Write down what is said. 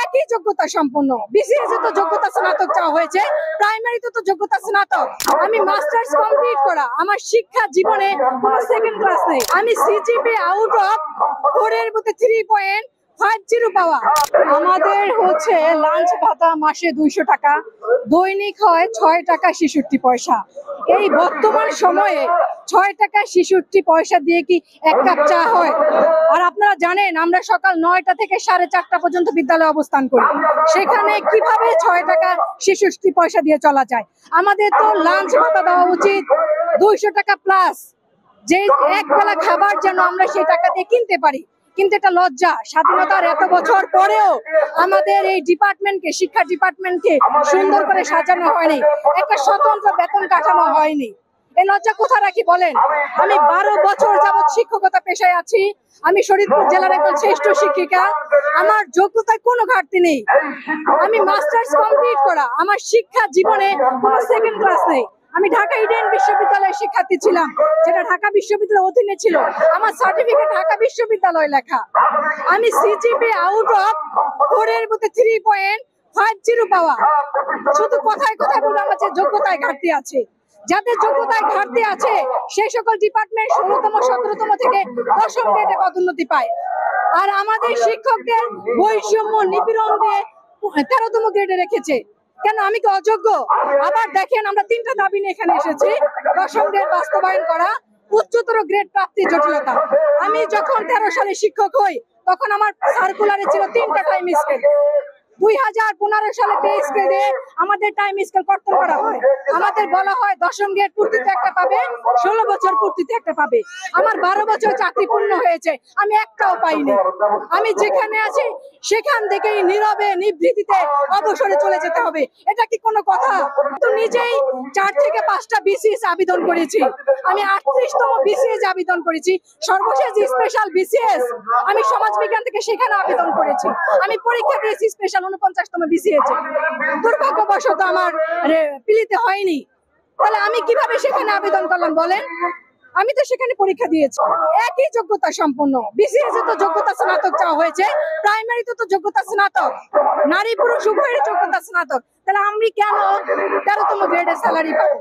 একই যোগ্যতা সম্পন্ন। বিসিএস তো যোগ্যতা স্নাতক চাওয়া হয়েছে, প্রাইমারিতে তো যোগ্যতা স্নাতক। আমি মাস্টার্স কমপ্লিট করা, আমার শিক্ষা জীবনে কোনো সেকেন্ড ক্লাস নেই। আমি সিজিপি আউট অফ 4 এর মধ্যে 3.50 পাওয়া। আমাদের হচ্ছে লাঞ্চ ভাতা মাসে 200 টাকা, দৈনিক হয় 6 টাকা 66 পয়সা। এই বর্তমান সময়ে 6 টাকা 66 পয়সা দিয়ে কি এক কাপ চা হয়? আর আপনারা জানেন আমরা সকাল 9টা থেকে 4:30 পর্যন্ত বিদ্যালয়ে অবস্থান করি, সেখানে কিভাবে 6 টাকা 66 পয়সা দিয়ে চলা যায়? আমাদের তো লাঞ্চ ভাতা দেওয়া উচিত 200 টাকা প্লাস, যে এক বেলা খাবার যেন আমরা সেই টাকা দিয়ে কিনতে পারি। কিন্তু এটা লজ্জা, স্বাধীনতার এত বছর পরেও আমাদের এই ডিপার্টমেন্টকে, শিক্ষা ডিপার্টমেন্টকে সুন্দর করে সাজানো হয়নি, একটা স্বতন্ত্র বেতন কাঠামো হয়নি। এই লজ্জা কোথায় রাখি বলেন? আমি 12 বছর যাবৎ শিক্ষকতা পেশায় আছি। আমি শরীয়তপুর জেলার একজন শ্রেষ্ঠ শিক্ষিকা। আমার যোগ্যতায় কোনো ঘাটতি নেই। আমি মাস্টার্স কমপ্লিট করা, আমার শিক্ষা জীবনে কোনো সেকেন্ড ক্লাস নেই। আমি ঢাকা ইডেন বিশ্ববিদ্যালয়ের শিক্ষার্থী ছিলাম, যেটা ঢাকা বিশ্ববিদ্যালয়ের অধীনে ছিল। আমার সার্টিফিকেট ঢাকা বিশ্ববিদ্যালয়ে লেখা। আমি সিজিপি আউট অফ 4 এর মধ্যে 3.50 পাওয়া। শুধু কথায় কথায় বলে আমার যে যোগ্যতায় ঘাটতি আছে। যাদের যোগ্যতায় ঘাটতি আছে সেই সকল ডিপার্টমেন্ট 16তম 17তম থেকে 10ম গ্রেডে পদোন্নতি পায়। আর আমাদের শিক্ষকদের বৈষম্য নিপীড়ন দিয়ে 13তম গ্রেডে রেখেছে। কেন? আমি কি অযোগ্য? আবার দেখেন, আমরা 3টা দাবি নিয়ে এখানে এসেছি। 10ম গ্রেড বাস্তবায়ন করা, উচ্চতর গ্রেড প্রাপ্তির জটিলতা। আমি যখন 13 সালে শিক্ষক হই তখন আমার সার্কুলারে ছিল 3টা টাইম স্কেল। 2015 সালে পে স্কেলে আমাদের টাইম স্কেল কর্তন করা হয়। আমাদের বলা হয় 10ম গ্রেড পূর্তিতে একটা পাবে, 16 বছর পূর্তিতে একটা পাবে। আমার 12 বছর চাকরি পূর্ণ হয়েছে, আমি একটাও পাইনি। আমি যেখানে আছি সেখান থেকেই নীরবে নিভৃতিতে অবসরে চলে যেতে হবে। এটা কি কোনো কথা? তো নিজেই 4 থেকে 5টা বিসিএস আবেদন করেছি। আমি 38তম বিসিএস আবেদন করেছি। সর্বশেষ স্পেশাল বিসিএস আমি সমাজ বিজ্ঞান থেকে সেখানে আবেদন করেছি। আমি পরীক্ষা দিয়েছি স্পেশাল 49তম বিসিএস। দুর্ভাগ্যবশত আমার পিলিতে হয়নি। তাহলে আমি কিভাবে সেখানে আবেদন করলাম বলেন? আমি তো সেখানে পরীক্ষা দিয়েছি। একই যোগ্যতা সম্পন্ন। বিসিএস তো যোগ্যতা স্নাতক চাওয়া হয়েছে, প্রাইমারিতে তো যোগ্যতা স্নাতক। নারী পুরুষ উভয়ের যোগ্যতা স্নাতক। তাহলে আমি কেন 13তম গ্রেডের স্যালারি পাবো?